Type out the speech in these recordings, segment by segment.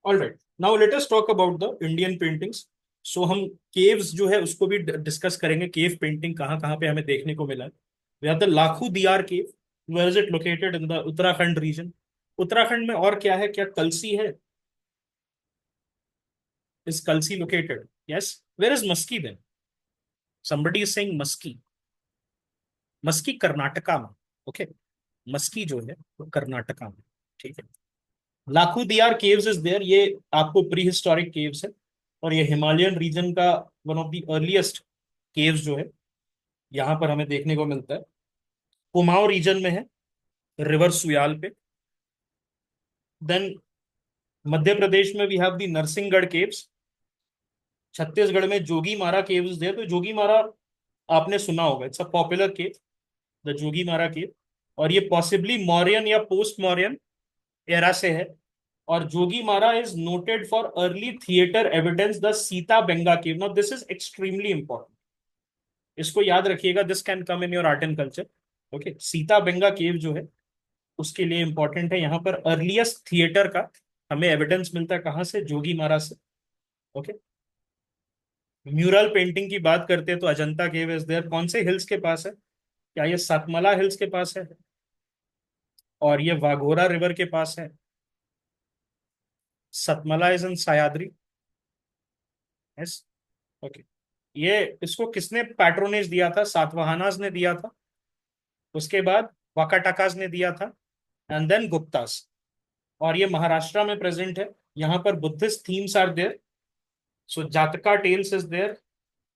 All right, now let us talk about the Indian paintings. So हम caves जो है उसको भी डिस्कस करेंगे, केव पेंटिंग कहाँ कहाँ पे हमें देखने को मिला है। We have the Lakhudiyar cave. Where is it located? In the Uttarakhand region. Uttarakhand में और क्या है? क्या कलसी है? Is Kalsi located? Yes. Where is Maski then? somebody is saying Maski. Maski Karnataka में। ओके, मस्की जो है वो कर्नाटका में। ठीक है। लाखू दियार केव्स इज देयर। ये आपको प्री हिस्टोरिक केव्स है, और ये हिमालयन रीजन का one of the earliest caves जो है यहाँ पर हमें देखने को मिलता है। कुमाऊं रीजन में है, रिवर सुयाल पे। देन मध्य प्रदेश में we have the Narsinghgarh caves. Chhattisgarh में जोगी मारा केव्स देयर। तो जोगी मारा आपने सुना होगा, it's a popular cave, the Jogimara cave. और ये पॉसिबली मौर्यन या पोस्ट मौर्यन एरा से है। और Jogimara is noted for early theatre evidence, the Sitabenga cave. Now this is extremely important, इसको याद रखिएगा। This can come in your art and culture. Okay, Sitabenga cave जो है उसके लिए इंपॉर्टेंट है। यहाँ पर अर्लीस्ट थिएटर का हमें एविडेंस मिलता है, कहाँ से? जोगी मारा से। ओके, म्यूरल पेंटिंग की बात करते हैं तो अजंता केव इज देयर। कौन से हिल्स के पास है? क्या ये सतमला हिल्स के पास है? और ये वाघोरा रिवर के पास है। Satmala is in Sahyadri. Yes. Okay, ये इसको किसने पैट्रोनेज दिया था? सातवाहनास ने दिया था। उसके बाद वाकाटाकास ने दिया था, एंड देन गुप्तास। और ये महाराष्ट्र में प्रेजेंट है। यहाँ पर Buddhist themes are there. So Jataka tales is there,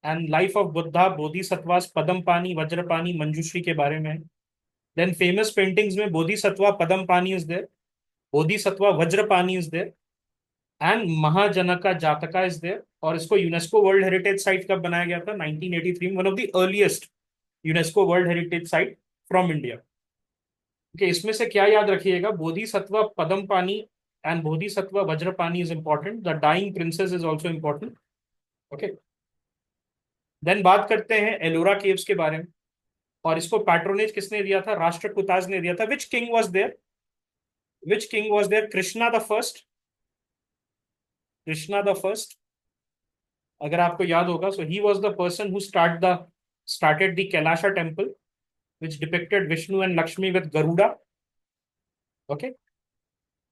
and life of Buddha, Bodhisattvas, Padmapani, Vajrapani, Manjushri के बारे में है। देन फेमस पेंटिंग्स में Bodhisattva Padmapani is there, Bodhisattva Vajrapani is there, and Mahajanaka Jataka is there. और इसको यूनेस्को वर्ल्ड हेरिटेज साइट कब बनाया गया था? 1983 में, one of the earliest UNESCO World Heritage site from India. Okay, इसमें से क्या याद रखिएगा? Bodhisattva Padmapani and Bodhisattva Vajrapani is important. The dying princess is also important. Okay, then बात करते हैं एलोरा केव्स के बारे में। और इसको पैट्रोनेज किसने दिया था? राष्ट्रकूटाज ने दिया था। Which king was there? Which king was there? Krishna the first. Krishna the first, अगर आपको याद होगा, so he was the person who started the Kailasha temple, which depicted Vishnu and Lakshmi with Garuda. Okay,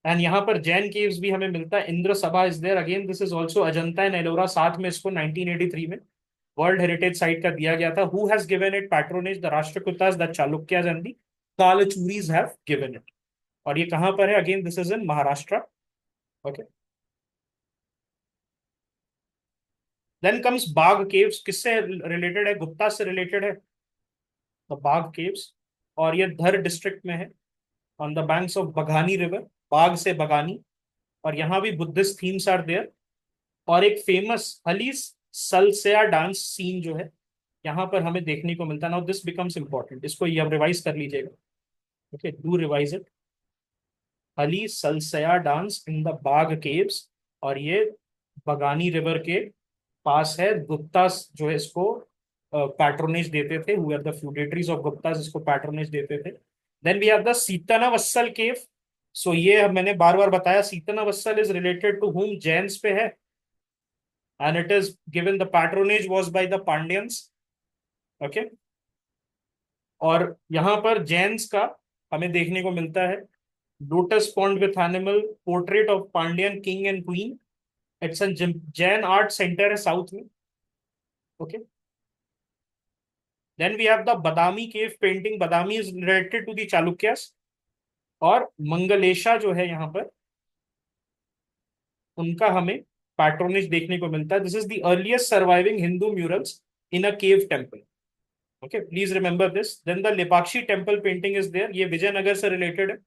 and यहाँ पर Jain caves भी हमें मिलता है। Indra Sabha is there. Again this is also Ajanta and Ellora. साथ में इसको 1983 में वर्ल्ड हेरिटेज साइट का दिया गया था। Who has given it patronage? The Rashtrakutas, the Chalukyas and the Kalachuris have given it. और ये कहाँ पर है? Again this is in Maharashtra. Okay, then comes Bagh caves. किससे रिलेटेड है? गुप्ता से रिलेटेड है, द बाघ केव्स। और ये धर डिस्ट्रिक्ट में है, on the banks of Baghani river. Bagh से बगानी। और यहाँ भी बुद्धिस्ट थीम्स आर देयर। और एक फेमस हली सलसेया डांस सीन जो है यहाँ पर हमें देखने को मिलता है। नाउ दिस बिकम्स इंपॉर्टेंट, इसको ये रिवाइज कर लीजिएगा। Okay, do revise it. हली सलसेया डांस इन द बाघ केव्स। और ये बगानी रिवर के पास है। गुप्तास जो है इसको पैट्रोनेज देते थे, who are the feudatories of Guptas, इसको पैट्रोनेज देते थे। Then we have the Sittanavasal cave. सो ये मैंने बार बार बताया, Sittanavasal is related to whom? Jains पे है, and it is given the patronage was by the Pandyans. Okay, और यहाँ पर जैन्स का हमें देखने को मिलता है। Lotus pond with animal, portrait of Pandyan king and queen. It's an Jain art centre है साउथ में। Okay, then we have the Badami cave painting. Badami is related to the Chalukyas. और मंगलेशा जो है यहाँ पर, उनका हमें पैट्रोनेज देखने को मिलता है। This is the earliest surviving Hindu murals in a cave temple. Okay, please remember this. Then the Lepakshi temple painting is there. ये विजयनगर से रिलेटेड है।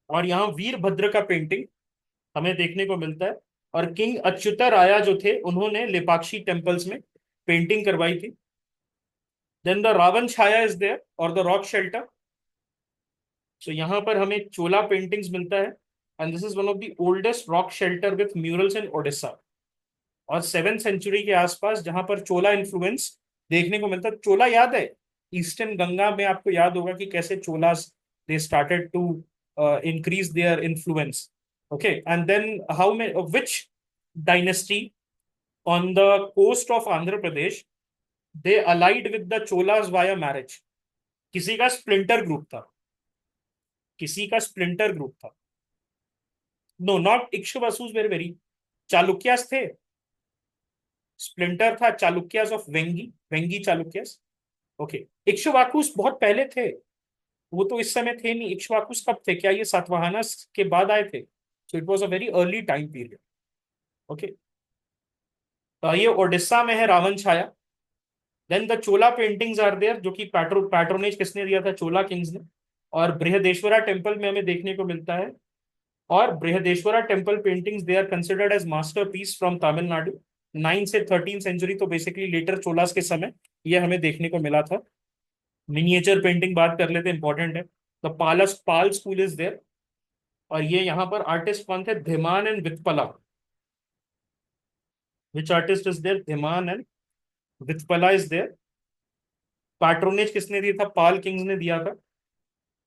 और यहाँ वीरभद्र का पेंटिंग हमें देखने को मिलता है। और किंग अच्युता राया जो थे, उन्होंने लेपाक्षी टेम्पल्स में पेंटिंग करवाई थी। Then the Ravana Chhaya is there, और द रॉक शेल्टर। सो यहाँ पर हमें चोला पेंटिंग्स मिलता है, and this is one of the oldest rock shelter with murals in Odisha. और 7th सेंचुरी के आसपास जहां पर चोला इन्फ्लुएंस देखने को मिलता है। चोला याद है? ईस्टर्न गंगा में आपको याद होगा कि कैसे Cholas they started to increase their influence. Okay, and then how many, which dynasty on the coast of Andhra Pradesh they allied with the Cholas via marriage? किसी का स्प्लिंटर ग्रुप था, किसी का स्प्लिंटर ग्रुप था. No not Ikshvakus, very very. Chalukyas थे, splinter था Chalukyas of Vengi, Vengi Chalukyas. Okay, Ikshvakus बहुत पहले थे, वो तो इस समय थे नहीं. इक्ष्वाकुस कब थे? क्या ये सातवाहनस के बाद आए थे? So it was a very early time period. Okay, तो ये ओडिशा में है Ravana Chhaya. Then the Chola paintings are there, जो कि पैट्रोनेज किसने दिया था? चोला किंग्स ने. और बृहदेश्वरा टेम्पल में हमें देखने को मिलता है. और Brihadeeswara temple paintings they are considered as masterpiece from Tamil Nadu. 9 से 13 सेंचुरी, तो बेसिकली लेटर चोलास के समय ये हमें देखने को मिला था. मिनिएचर पेंटिंग बात कर लेते, इंपॉर्टेंट है. The Palas Pala school is there. और ये यहाँ पर आर्टिस्ट कौन थे? Dhiman and Vitpala. Which artist is there? Dhiman and Vitpala is there. Patronage किसने दिया था? पाल किंग्स ने दिया था.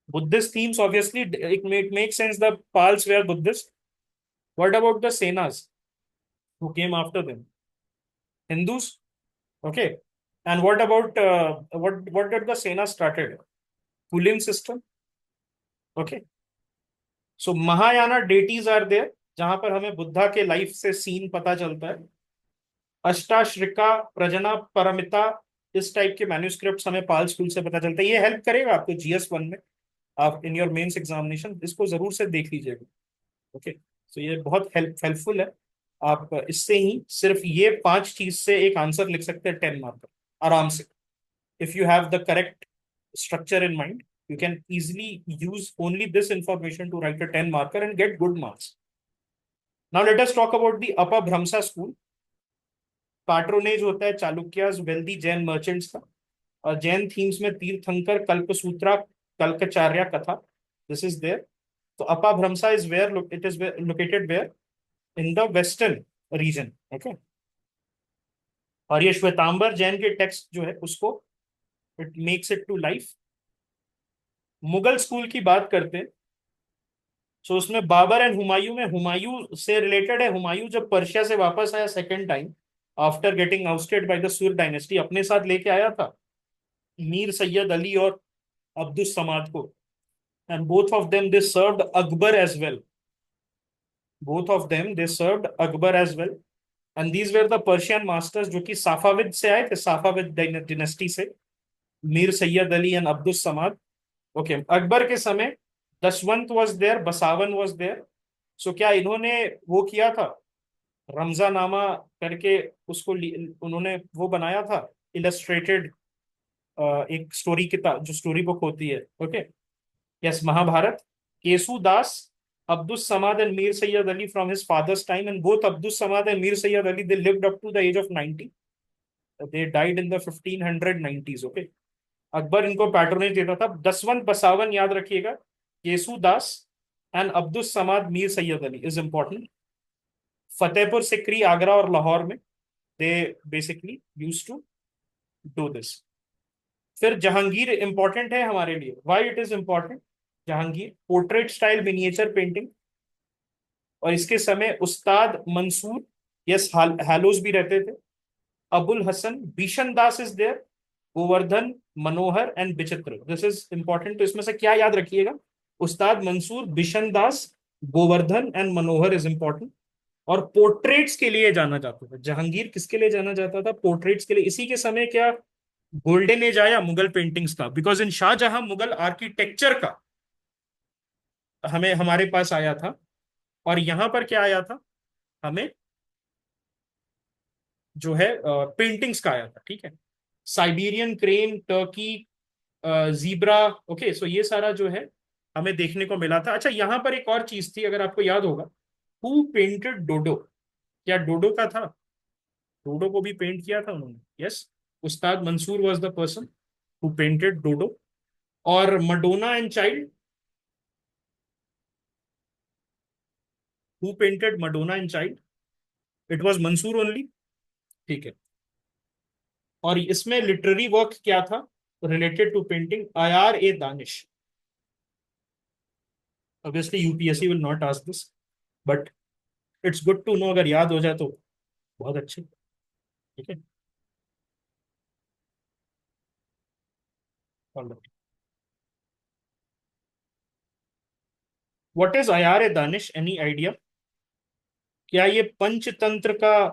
Buddhist themes, obviously, it makes sense. The Pals were Buddhist. What about the Senas who came after them? Hindus. Okay. And what about what did the Sena started? Kulim system. Okay. So Mahayana deities are there, जहां पर हमें बुद्धा के life से scene पता चलता है. अष्टाश्रिका, प्रजना परमिता, इस type के मैन्युस्क्रिप्ट हमें पाल स्कूल से पता चलता है. ये हेल्प करेगा आपको GS1 में. आप इन योर मेंस एग्जामिनेशन इसको जरूर से देख लीजिएगा. ओके, तो ये बहुत हेल्पफुल है. आप इससे ही सिर्फ ये 5 चीज से एक आंसर लिख सकते हैं 10 मार्कर आराम से. If you have the correct structure in mind, you can easily use only this information to write a 10 marker and get good marks. Now let us talk about the Apabhramsa school. Patronage होता है Chalukyas, wealthy Jain merchants का. और Jain themes में तीर्थंकर, कल्पसूत्रा, कल्कचार्या कथा, this is there. तो Apabhramsa is where it is located where? In the western region. Okay, और ये श्वेतांबर जैन के टेक्स्ट जो है उसको it makes it to life. Mughal school की बात करते हैं. सो उसमें बाबर एंड हुमायूं में, हुमायूं से रिलेटेड है. हुमायूं जब पर्शिया से वापस आया second time after getting ousted by the सुर डायनेस्टी, अपने साथ लेके आया था मीर सैयद अली और अब्दुस समाद को. And both of them they served Akbar as well. Both of them they served Akbar as well. And these were the Persian masters जो कि साफाविद से आए थे, साफाविद डिनेस्टी से. मीर सैयद अली एंड अब्दुस समाद. ओके, अकबर के समय Daswanth was there, Basawan was there. So क्या इन्होंने वो किया था, रमजानामा करके उसको उन्होंने वो बनाया था, इलस्ट्रेटेड एक स्टोरी किताब, जो स्टोरी बुक होती है. Okay, yes, Mahabharata. Kesudas, Abdus Samad and Mir Sayyad Ali from his father's time, and both Abdus Samad and Mir Sayyad Ali, they lived up to the age of 90. They died in the 1590s. Okay, Akbar इनको patronage देता था. दसवंत बसावन याद रखिएगा, Kesudas and Abdus Samad, Mir Syed Ali is important. Fatehpur Sikri, Agra और लाहौर में they basically use to do this. फिर Jahangir important है हमारे लिए. Why it is important? Jahangir portrait style miniature painting. और इसके समय उस्ताद मंसूर, यस, हालोज भी रहते थे. Abul Hasan, Bishan Das is there, Govardhan, Manohar and Vichitra. This is important. तो इसमें से क्या याद रखिएगा? Ustad Mansur, Bishan Das, Govardhan and Manohar is important. और पोर्ट्रेट्स के लिए जाना जाता था. जहांगीर किसके लिए जाना जाता था? पोर्ट्रेट्स के लिए. इसी के समय क्या गोल्डन एज आया मुगल पेंटिंग्स का? Because in Shah Jahan Mughal architecture का हमें हमारे पास आया था. और यहां पर क्या आया था? हमें जो है पेंटिंग्स का आया था. ठीक है, Siberian crane, turkey, zebra. Okay, so ये सारा जो है हमें देखने को मिला था. अच्छा, यहां पर एक और चीज थी, अगर आपको याद होगा. Who painted dodo? क्या डोडो का था? डोडो को भी पेंट किया था उन्होंने. Yes, Ustad Mansur was the person who painted dodo. और Madonna and child, who painted Madonna and child? It was Mansur only. ठीक है. और इसमें लिटरेरी वर्क क्या था related to painting? Ayar e Danish. Obviously UPSC will not ask this. But it's good to know, अगर याद हो जाए तो बहुत अच्छे। ठीक है। What is Ayar e Danish, any idea? क्या ये पंचतंत्र का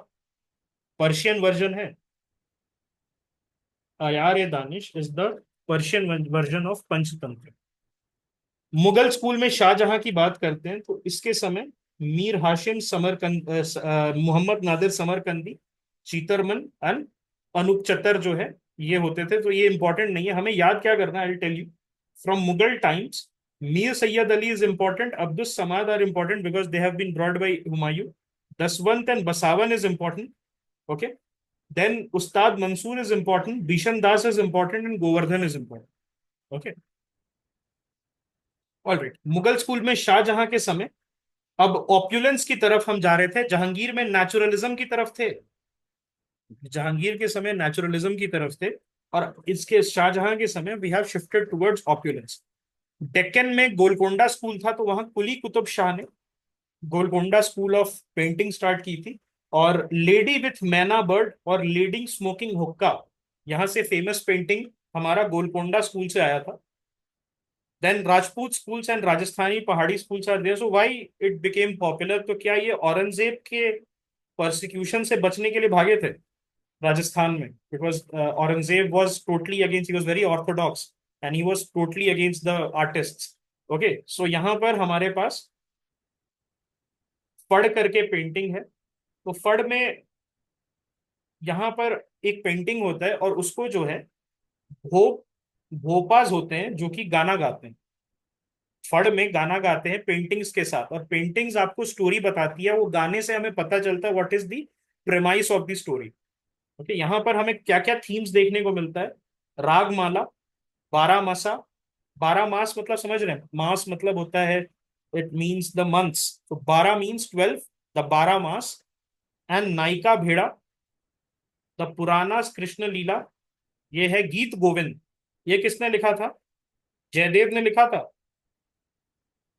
पर्शियन वर्जन है? Ayar e Danish is the Persian version of Panchatantra. Mughal school में शाहजहां की बात करते हैं तो इसके समय मीर हाशिम समरकंद, मोहम्मद नादिर समरकंदी, चीतरमन एंड अनूप चतर जो है, ये होते थे। तो ये इंपॉर्टेंट नहीं है, हमें याद क्या करना है, I tell you. From Mughal times, Mir Syed Ali is important, Abdus Samad are important because they have been brought by Humayun, Daswanth and Basawan is important. Okay. Then Ustad Mansur is important, Bishan Das is important and Govardhan is important. Okay. Alright, Mughal school में शाहजहां के समय, अब ऑप्युलेंस की तरफ हम जा रहे थे, जहांगीर में नेचुरलिज्म की तरफ थे। जहांगीर के समय नेचुरलिज्म की तरफ थे, और इसके शाहजहां के समय we have shifted towards opulence. Deccan में गोलकोंडा स्कूल था, तो वहां कुली कुतुब शाह ने Golconda school of painting start की थी। और लेडी विथ मैना बर्ड और लेडी स्मोकिंग हुक्का, यहां से फेमस पेंटिंग हमारा गोलकोंडा स्कूल से आया था। Then Rajput schools and Rajasthani Pahari schools are there, so why it became popular? तो क्या ये औरंगजेब के परसिक्यूशन से बचने के लिए भागे थे राजस्थान में? Because Aurangzeb was totally against, he was very orthodox and he was totally against the artists. Okay, so यहाँ पर हमारे पास फड़ करके पेंटिंग है। तो फड़ में यहाँ पर एक पेंटिंग होता है, और उसको जो है भो भोपाज होते हैं जो कि गाना गाते हैं। फड़ में गाना गाते हैं पेंटिंग्स के साथ, और पेंटिंग्स आपको स्टोरी बताती है, वो गाने से हमें पता चलता है what is the premise of the story. Okay, यहाँ पर हमें क्या क्या थीम्स देखने को मिलता है? रागमाला, बारह मासा। बारह मास मतलब समझ रहे हैं, मास मतलब होता है, इट मीन्स द मंथ्स, तो 12 मीन्स 12, द 12 मास। एंड नायिका भेड़ा, द पुराना कृष्ण लीला, ये है गीत गोविंद। ये किसने लिखा था? जयदेव ने लिखा था,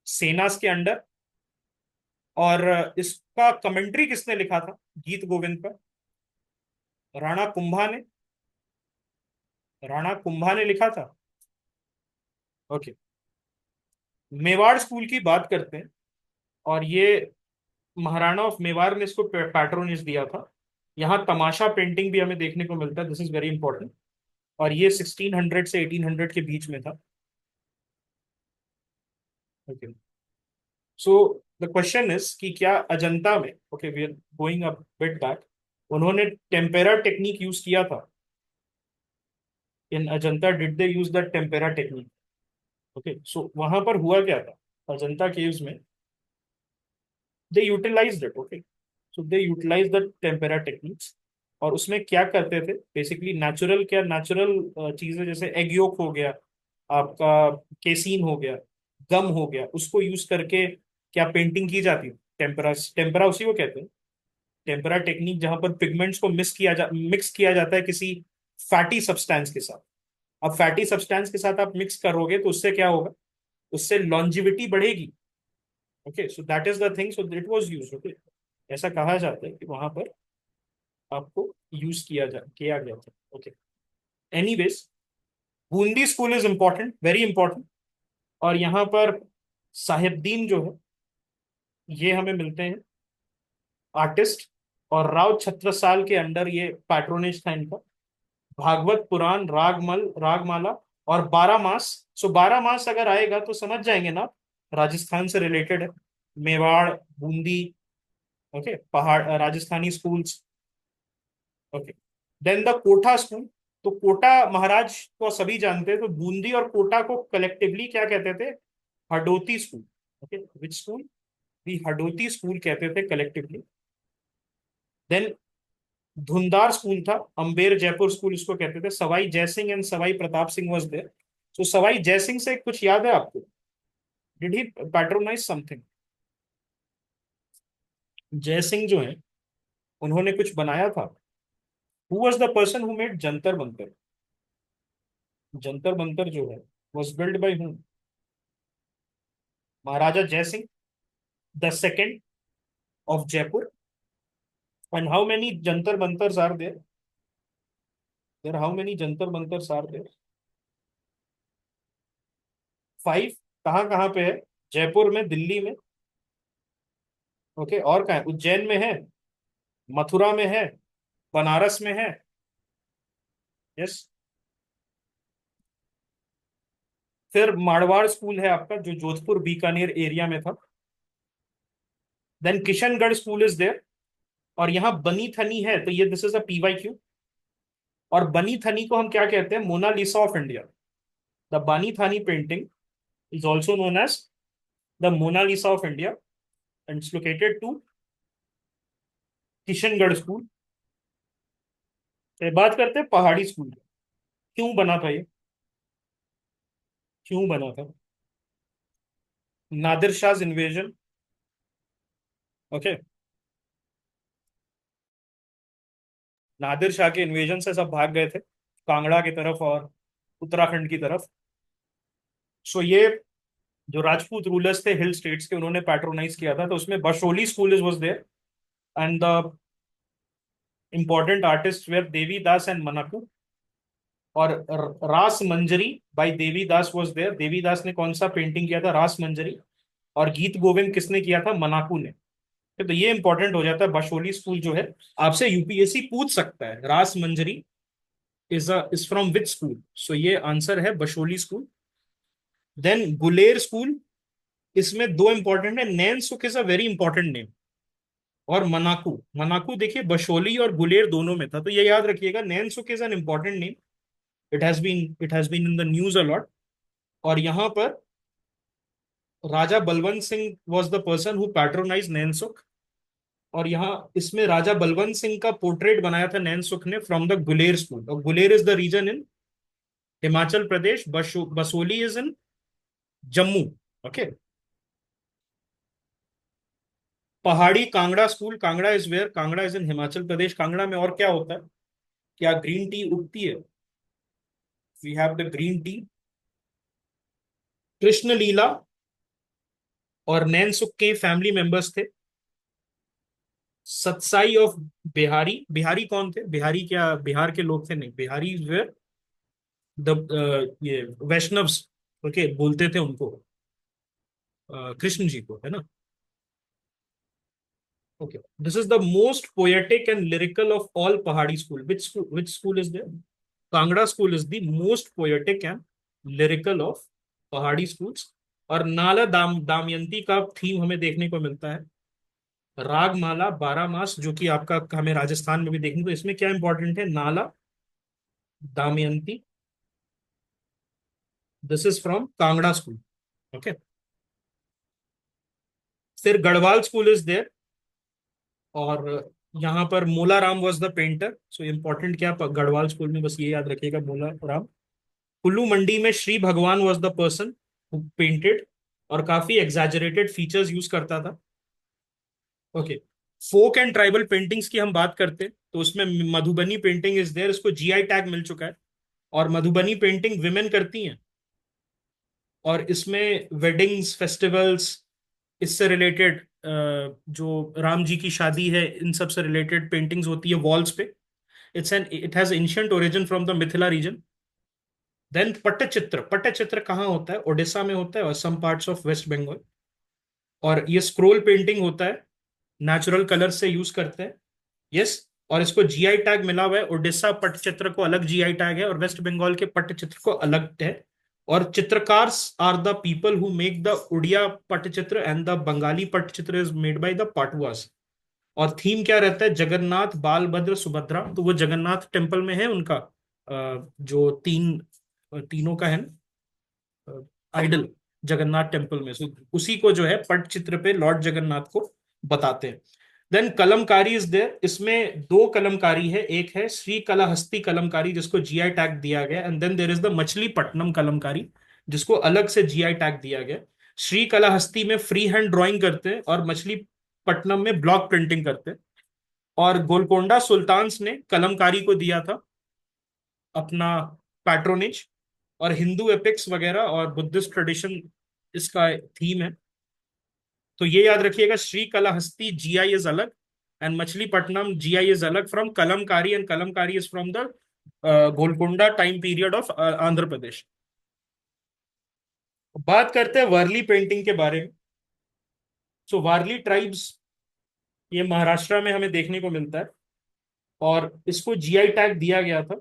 सेनास के अंडर। और इसका कमेंट्री किसने लिखा था गीत गोविंद का? राणा कुंभा ने। राणा कुंभा ने लिखा था। ओके। मेवाड़ स्कूल की बात करते हैं, और ये महाराणा ऑफ मेवाड़ ने इसको पैट्रोनेज दिया था। यहाँ तमाशा पेंटिंग भी हमें देखने को मिलता है, दिस इज वेरी इंपॉर्टेंट। और ये 1600 से 1800 के बीच में था। Okay, so the question is कि क्या अजंता में, okay we are going a bit back, उन्होंने टेम्पेरा टेक्निक यूज किया था? In Ajanta did they use the tempera technique? Okay, so वहां पर हुआ क्या था अजंता केव्स में? They utilized it. Okay, so they utilize the tempera techniques. और उसमें क्या करते थे बेसिकली, नेचुरल, क्या नेचुरल चीजें, जैसे एग योक हो गया आपका, केसीन हो गया, गम हो गया, उसको यूज करके क्या पेंटिंग की जाती है? टेम्परा, टेम्परा उसी को कहते हैं, टेम्परा टेक्निक, जहां पर पिगमेंट्स को मिक्स किया जाता है किसी फैटी सब्सटेंस के साथ। अब फैटी सब्सटेंस के साथ आप मिक्स करोगे तो उससे क्या होगा? उससे लॉन्जिविटी बढ़ेगी। Okay, so that is the thing, so it was used. Okay, ऐसा कहा जाता है कि वहां पर आपको यूज किया गया था। Okay, anyways, Bundi school is important, very important. और यहाँ पर साहिबदीन जो है, ये हमें मिलते हैं आर्टिस्ट, और राव छत्रसाल के अंडर ये पैट्रोनेज था इनका। भागवत पुराण, रागमाला, और 12 मास। सो 12 मास अगर आएगा तो समझ जाएंगे ना, राजस्थान से रिलेटेड है, मेवाड़, बूंदी। ओके, पहाड़, Rajasthani schools. Okay, then the Kota school. तो कोटा महाराज को सभी जानते हैं, तो बूंदी और कोटा को कलेक्टिवली क्या कहते थे? Hadoti school. Okay, which school? The Hadoti school कहते थे कलेक्टिवली। देन धुंधार स्कूल था, अंबेर जयपुर स्कूल इसको कहते थे। Sawai Jai Singh and Sawai Pratap Singh was there. तो सवाई जयसिंह से कुछ याद है आपको? Did he patronise something? Jai Singh जो है, उन्होंने कुछ बनाया था? Who was the person who made Jantar Mantar? Jantar Mantar जो है was build by whom? Maharaja Jai Singh the second, of Jaipur. And how many Jantar Mantars are there? There how many Jantar Mantars are there? 5. कहाँ कहाँ पे है? जयपुर में, दिल्ली में, ओके, और कहाँ है? उज्जैन में है, मथुरा में है, बनारस में है। यस। फिर मारवाड़ स्कूल है आपका, जो जोधपुर बीकानेर एरिया में था। Then Kishangarh school is there. और यहाँ बनी थनी है, तो ये दिस इज अ PYQ। और बनी थनी को हम क्या कहते हैं? Mona Lisa of India. The Bani Thani painting is also known as the Mona Lisa of India, and it's located to Kishangarh school. बात करते हैं पहाड़ी स्कूल। क्यों बना था ये? क्यों बना था? नादिर शाह इन्वेजन। ओके। नादिर शाह के इन्वेजन से सब भाग गए थे कांगड़ा की तरफ और उत्तराखंड की तरफ। सो ये जो राजपूत रूलर्स थे हिल स्टेट्स के, उन्होंने पैट्रोनाइज किया था, तो उसमें Basohli school is was there. And the important artist were Devidas and Manaku. और Ras Manjari by Devidas was there. Devidas ने कौन सा पेंटिंग किया था? रास मंजरी। और गीत गोविंद किसने किया था? मनाकू ने। तो ये इंपॉर्टेंट हो जाता है। बशोली स्कूल जो है, आपसे यूपीएससी पूछ सकता है, Ras Manjari is from which school? So ये आंसर है Basohli school. Then Guler school, इसमें दो इंपॉर्टेंट है। नैन सुख is a very important name. और मनाकू, मनाकू देखिए बशोली और गुलेर दोनों में था, तो ये याद रखिएगा, नैन सुख is an important name. It has been in the news अलॉट। और यहाँ पर Raja Balwant Singh was the person who patronize Nainsukh. और यहाँ इसमें राजा बलवंत सिंह का पोर्ट्रेट बनाया था नैनसुख ने फ्रॉम द गुलेर स्कूल। और Guler is the region in Himachal Pradesh, Basohli is in Jammu. Okay. Pahari Kangra school, Kangra is where? Kangra is in Himachal Pradesh. Kangra में और क्या होता है? क्या ग्रीन टी उगती है? We have the green tea. Krishna Lila और नैनसुख के फैमिली मेंबर्स थे। सतसाई ऑफ बिहारी। बिहारी कौन थे? बिहारी क्या बिहार के लोग थे? नहीं, बिहारी वेयर द ये वैष्णव्स। ओके, बोलते थे उनको, कृष्ण जी को, है ना? Okay. This is the most poetic and lyrical of all Pahari school. Which school is there? Kangra school is the most poetic and lyrical of Pahari schools. और नाला दामयंती का थीम हमें देखने को मिलता है। रागमाला 12 मास, जो कि आपका हमें राजस्थान में भी देखने को, इसमें क्या इंपॉर्टेंट है? नाला Damayanti. This is from Kangra school. Okay. फिर गढ़वाल स्कूल इज देयर। और यहाँ पर मोला Ram was the painter. So important क्या गढ़वाल स्कूल में, बस ये याद रखिएगा, मोला राम। कुल्लू मंडी में Shri Bhagwan was the person who painted, और काफी एग्जैजरेटेड फीचर्स यूज करता था। Okay. Folk and tribal paintings की हम बात करते हैं, तो उसमें मधुबनी पेंटिंग इज देयर, इसको GI टैग मिल चुका है। और मधुबनी पेंटिंग विमेन करती हैं। और इसमें वेडिंग्स, फेस्टिवल्स, इससे रिलेटेड, जो राम जी की शादी है, इन सब से रिलेटेड पेंटिंग्स होती है वॉल्स पे। It has ancient origin from the Mithila region. Then Pattachitra. Pattachitra कहाँ होता है? ओडिशा में होता है और some parts of West Bengal. और ये स्क्रोल पेंटिंग होता है, नेचुरल कलर से यूज करते हैं। यस। और इसको GI टैग मिला हुआ है। उड़ीसा पट्टचित्र को अलग GI टैग है, और वेस्ट बंगाल के पट्टचित्र को अलग है। और Chitrakar are the people who make the Oriya pattachitra, and the Bengali pattachitra is made by the Patuas. और थीम क्या रहता है? जगन्नाथ, बालभद्र, सुभद्रा। तो वो जगन्नाथ टेम्पल में है उनका, जो तीनों का है आइडल, जगन्नाथ टेम्पल में। उसी को जो है पट्टचित्र पे लॉर्ड जगन्नाथ को बताते हैं। Then Kalamkari is there. इसमें दो कलमकारी है। एक है श्री कलाहस्ती कलमकारी, जिसको GI टैग दिया गया, and then there is the Machilipatnam Kalamkari, जिसको अलग से GI टैग दिया गया। श्री कलाहस्ती में फ्री हैंड ड्राइंग करते हैं, और मछलीपट्टनम में ब्लॉक प्रिंटिंग करते हैं। और गोलकोंडा सुल्तान्स ने कलमकारी को दिया था अपना पैट्रोनेज। और हिंदू एपिक्स वगैरह और बुद्धिस्ट ट्रेडिशन इसका थीम है। तो ये याद रखिएगा, श्री कलाहस्ती जीआई इज अलग, एंड मछलीपट्टनम जीआई इज अलग from Kalamkari, and Kalamkari is from the Golconda time period of Andhra Pradesh. बात करते हैं वारली पेंटिंग के बारे में। सो वारली ट्राइब्स, ये महाराष्ट्र में हमें देखने को मिलता है, और इसको जीआई टैग दिया गया था।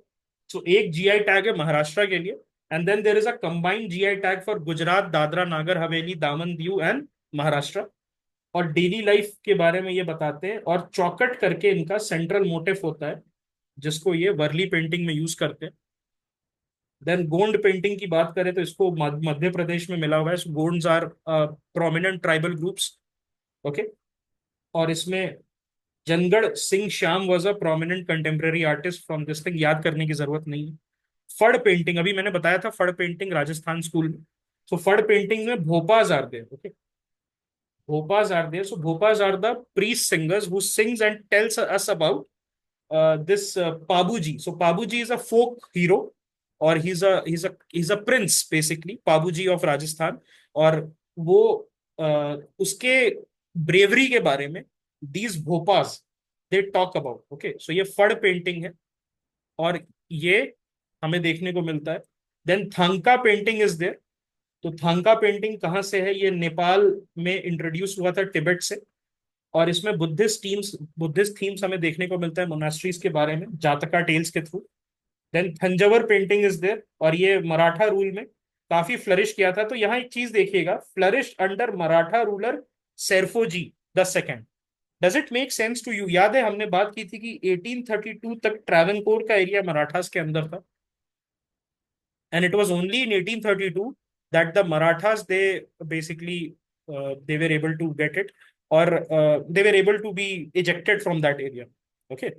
सो एक जीआई टैग है महाराष्ट्र के लिए, and then there is a combined GI tag for Gujarat, Dadra Nagar Haveli, दामन दीव एंड महाराष्ट्र। और डेली लाइफ के बारे में ये बताते हैं, और चौकट करके इनका सेंट्रल मोटिफ होता है, जिसको ये वर्ली पेंटिंग में यूज करते हैं। देन गोंड पेंटिंग की बात करें तो इसको मध्य प्रदेश में मिला हुआ है। Gonds are prominent tribal groups. Okay. और इसमें Jangarh Singh Shyam was a prominent contemporary artist from this thing, याद करने की जरूरत नहीं है। फड़ पेंटिंग, अभी मैंने बताया था फड़ पेंटिंग राजस्थान स्कूल में। तो फड़ पेंटिंग में Bhopas are there. Okay, Bhopas are there. So Bhopas are the priest singers who sings and tells us about this Pabuji. So Pabuji is a folk hero, और he's a prince basically, Pabuji of Rajasthan। और वो उसके bravery के बारे में these भोपास they talk about। okay, so ये फड़ painting है, और ये हमें देखने को मिलता है। Then thangka painting is there. तो थांका पेंटिंग कहाँ से है? ये नेपाल में इंट्रोड्यूस हुआ था, तिब्बत से। और इसमें बुद्धिस्ट थीम्स हमें देखने को मिलता है मोनास्ट्रीज के बारे में, जातका टेल्स के through. Then Thanjavur painting is there, और ये मराठा रूल में काफी फ्लरिश किया था। तो यहाँ एक चीज देखिएगा, flourish under Maratha ruler Serfoji the second. Does it make sense to you? याद है हमने बात की थी कि 1832 तक ट्रावनकोर का एरिया मराठास के अंदर था, and it was only in 1832 that the Marathas they basically they were able to get it, or they were able to be ejected from that area। okay,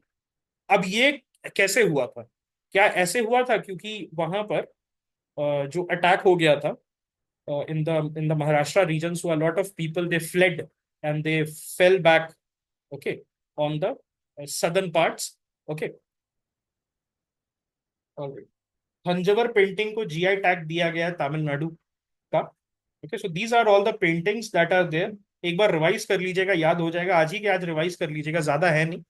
अब ये कैसे हुआ था? क्या ऐसे हुआ था क्योंकि वहां पर जो अटैक हो गया था in the Maharashtra region, so a lot of people they fled and they fell back, okay, on the southern parts। okay, और थंजावर पेंटिंग को जीआई टैग दिया गया है तमिलनाडु का। Okay, so these are all the paintings that are there. एक बार revise कर लीजिएगा, याद हो जाएगा, आज ही के आज रिवाइज कर लीजिएगा, ज्यादा है नहीं।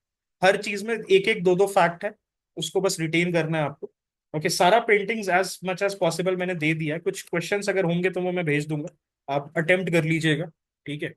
हर चीज में एक एक दो दो फैक्ट है, उसको बस रिटेन करना है आपको। ओके, सारा paintings as much as possible मैंने दे दिया है। कुछ क्वेश्चंस अगर होंगे तो वो मैं भेज दूंगा, आप अटेम्प्ट कर लीजिएगा। ठीक है।